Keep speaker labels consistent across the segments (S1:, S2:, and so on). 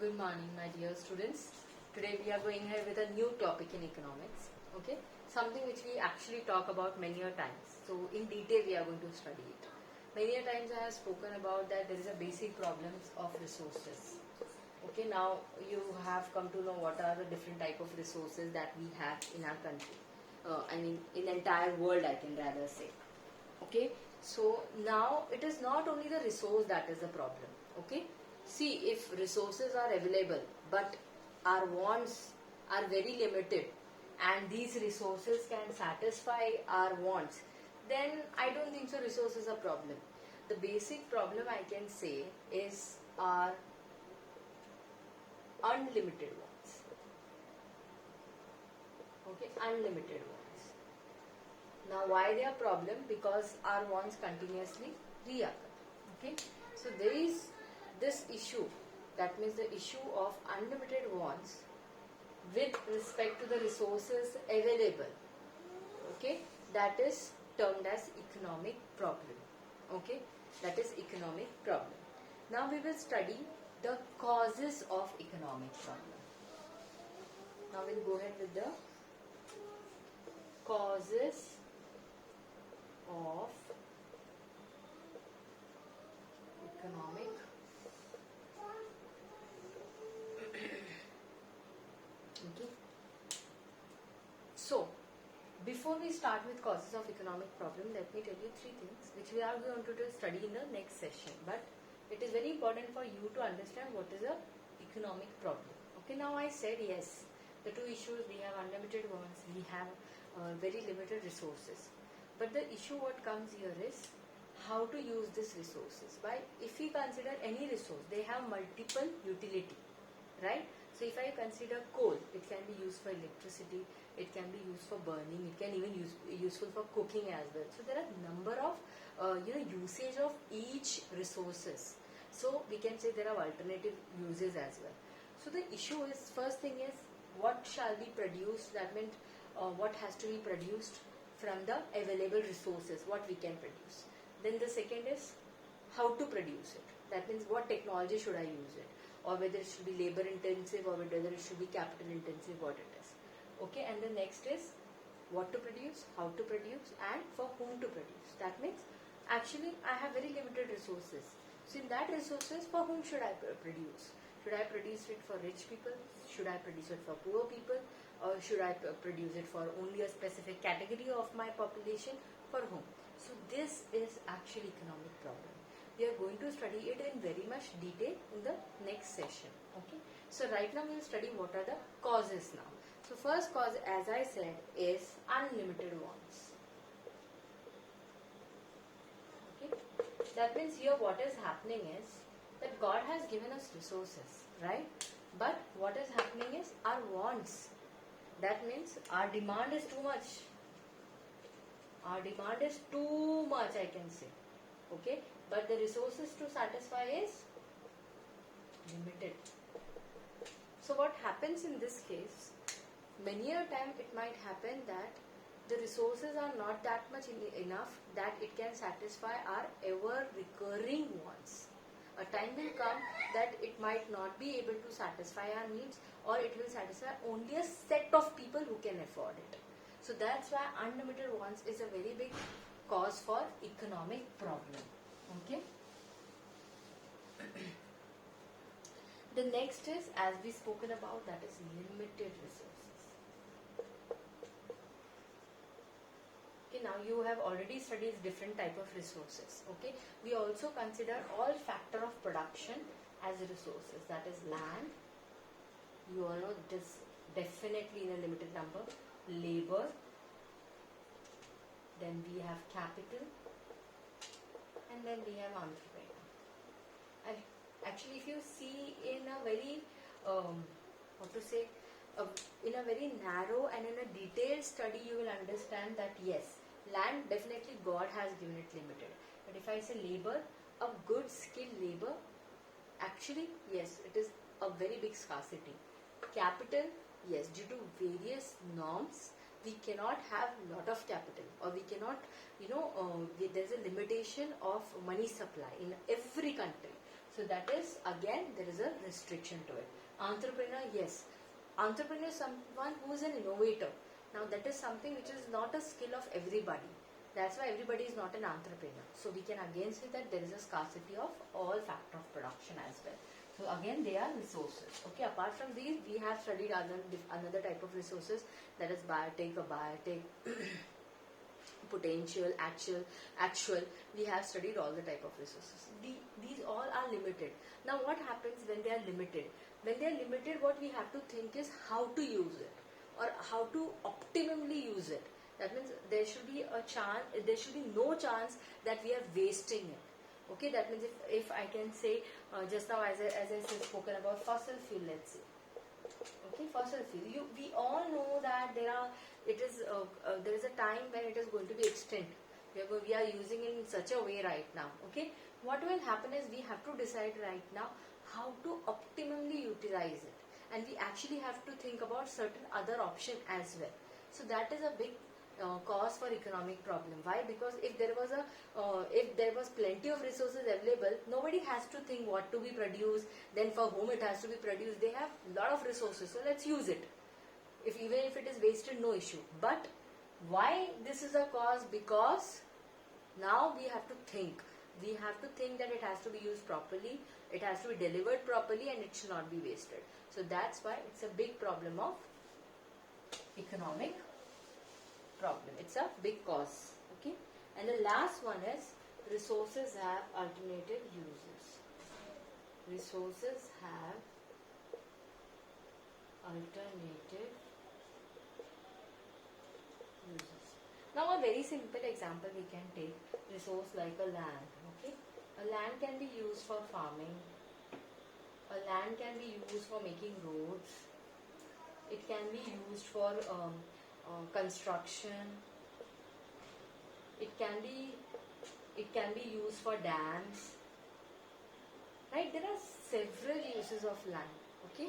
S1: Good morning, my dear students. Today we are going ahead with a new topic in economics. Okay, something which we actually talk about many a times. So in detail we are going to study it. Many a times I have spoken about that there is a basic problems of resources. Okay, now you have come to know what are the different type of resources that we have in our country. I mean, in entire world, I can rather say. Okay, so now it is not only the resource that is the problem. Okay, see, if resources are available but our wants are very limited and these resources can satisfy our wants, then I don't think so resources are problem. The basic problem I can say is our unlimited wants. Okay, unlimited wants. Now why they are problem? Because our wants continuously reoccur. Okay, so there is this issue, that means the issue of unlimited wants with respect to the resources available. Okay, that is termed as economic problem. Okay, that is economic problem. Now we will study the causes of economic problem. Now we'll go ahead with the causes of economic okay. So before we start with causes of economic problem, let me tell you three things which we are going to study in the next session, but it is very important for you to understand what is a economic problem. Okay, now I said yes, the two issues, we have unlimited wants, we have very limited resources. But the issue what comes here is how to use these resources. By if we consider any resource, they have multiple utility, right? So if I consider coal, it can be used for electricity, it can be used for burning, it can even useful for cooking as well. So there are number of usage of each resources. So we can say there are alternative uses as well. So the issue is, first thing is what shall be produced, that means what has to be produced from the available resources, what we can produce. Then the second is how to produce it, that means what technology should I use it, or whether it should be labor intensive or whether it should be capital intensive, what it is. Okay, and the next is what to produce, how to produce, and for whom to produce. That means actually I have very limited resources. So in that resources, for whom should I produce? Should I produce it for rich people? Should I produce it for poor people? Or should I produce it for only a specific category of my population? For whom? So this is actually economic problem. We are going to study it in very much detail in the next session. Okay. So right now we will study what are the causes now. So first cause, as I said, is unlimited wants. Okay. That means here what is happening is that God has given us resources, right? But what is happening is our wants. That means our demand is too much. Our demand is too much, I can say. Okay, but the resources to satisfy is limited. So what happens in this case, many a time it might happen that the resources are not that much enough that it can satisfy our ever recurring wants. A time will come that it might not be able to satisfy our needs, or it will satisfy only a set of people who can afford it. So that's why unlimited wants is a very big cause for economic problem. Okay. The next is, as we spoken about, that is limited resources. Okay, now you have already studied different type of resources. Okay, we also consider all factor of production as resources, that is land, you all know it is definitely in a limited number, labor, then we have capital, and then we have entrepreneur. And actually if you see in a very in a very narrow and in a detailed study, you will understand that yes, land definitely God has given it limited. But if I say labor, a good skilled labor, actually yes, it is a very big scarcity. Capital, yes, due to various norms, we cannot have lot of capital, or we cannot, there's a limitation of money supply in every country. So So that is, again, there is a restriction to it. Entrepreneur, yes. Entrepreneur is someone who is an innovator. Now that is something which is not a skill of everybody. That's why everybody is not an entrepreneur. So we can again say that there is a scarcity of all factor of production as well. So again, they are resources. Okay, apart from these, we have studied another type of resources, that is biotech or biotech, potential, actual. We have studied all the type of resources. These all are limited. Now what happens when they are limited? When they are limited, what we have to think is how to use it, or how to optimally use it. That means there should be a chance, there should be no chance that we are wasting it. Okay, that means if I can say, just now as I said, spoken about fossil fuel, let's say. Okay, fossil fuel. We all know that there is a time when it is going to be extinct. We are using it in such a way right now. Okay, what will happen is we have to decide right now how to optimally utilize it, and we actually have to think about certain other option as well. So that is a big cause for economic problem. Why? Because if there was plenty of resources available, nobody has to think what to be produced, then for whom it has to be produced. They have a lot of resources, so let's use it. Even if it is wasted, no issue. But why this is a cause? Because now we have to think. We have to think that it has to be used properly, it has to be delivered properly, and it should not be wasted. So that's why it's a big problem of economic problem. It's a big cause. Okay, and the last one is resources have alternative uses. Resources have alternative uses. Now a very simple example we can take, resource like a land. Okay, a land can be used for farming, a land can be used for making roads, it can be used for construction, it can be used for dams, right? There are several uses of land. Okay,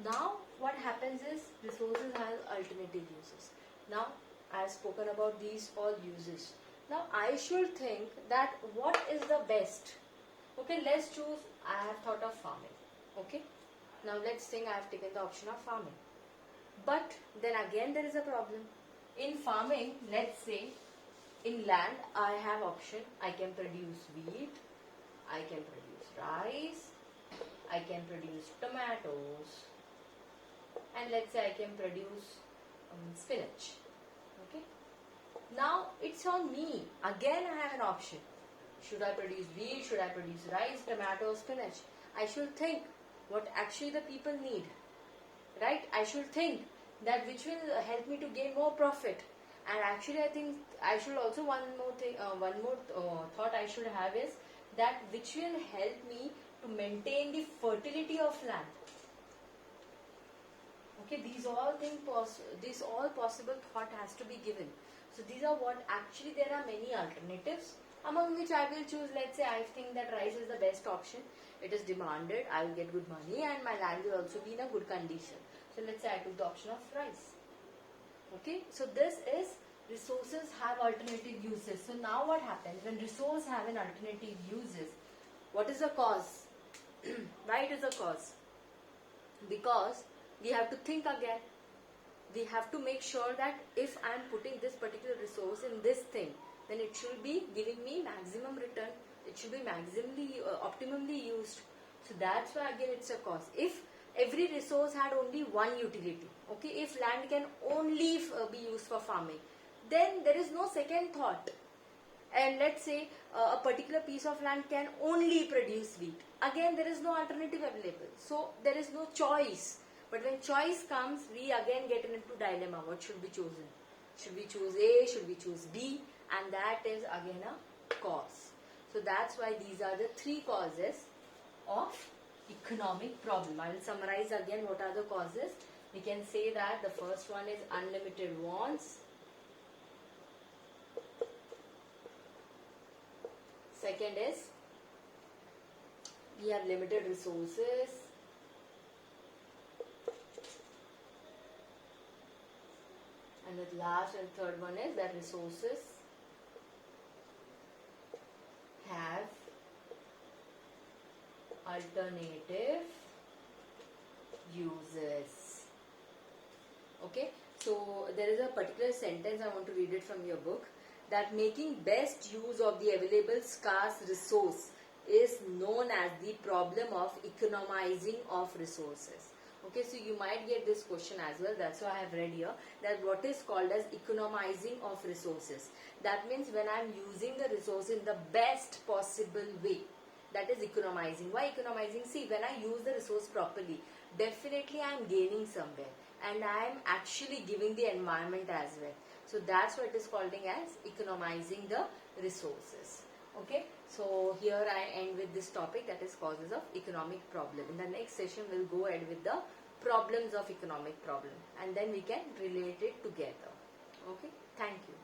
S1: now what happens is resources have alternative uses. Now I have spoken about these all uses. Now I should think that what is the best. Okay, let's choose, I have thought of farming. Okay, now let's think I have taken the option of farming. But then again there is a problem. In farming, let's say, in land I have option, I can produce wheat, I can produce rice, I can produce tomatoes, and let's say I can produce spinach. Okay, now it's on me. Again I have an option. Should I produce wheat, should I produce rice, tomato, spinach? I should think what actually the people need, right? I should think that which will help me to gain more profit. And actually I think I should also, one more thought I should have is that which will help me to maintain the fertility of land. Okay, these all possible thought has to be given. So these are what actually, there are many alternatives, among which I will choose, let's say I think that rice is the best option. It is demanded, I will get good money, and my land will also be in a good condition. So let's say I took the option of rice. Okay, so this is resources have alternative uses. So now what happens when resources have an alternative uses? What is the cause? Why it is a cause? Because we have to think again. We have to make sure that if I am putting this particular resource in this thing, then it should be giving me maximum return. It should be maximally, optimally used. So that's why again it's a cause. If every resource had only one utility, okay, if land can only be used for farming, then there is no second thought. And let's say a particular piece of land can only produce wheat. Again, there is no alternative available. So there is no choice. But when choice comes, we again get into dilemma. What should be chosen? Should we choose A? Should we choose B? And that is again a cause. So that's why these are the three causes of economic problem. I will summarize again what are the causes. We can say that the first one is unlimited wants. Second is we have limited resources. And the last and third one is that resources have alternative uses. Okay, so there is a particular sentence I want to read it from your book, that making best use of the available scarce resource is known as the problem of economizing of resources. Okay, so you might get this question as well. That's why I have read here that what is called as economizing of resources. That means when I am using the resource in the best possible way, that is economizing. Why economizing? See, when I use the resource properly, definitely I am gaining somewhere, and I am actually giving the environment as well. So that's what it is called as economizing the resources. Okay, so here I end with this topic, that is causes of economic problem. In the next session we'll go ahead with the problems of economic problem, and then we can relate it together. Okay, thank you.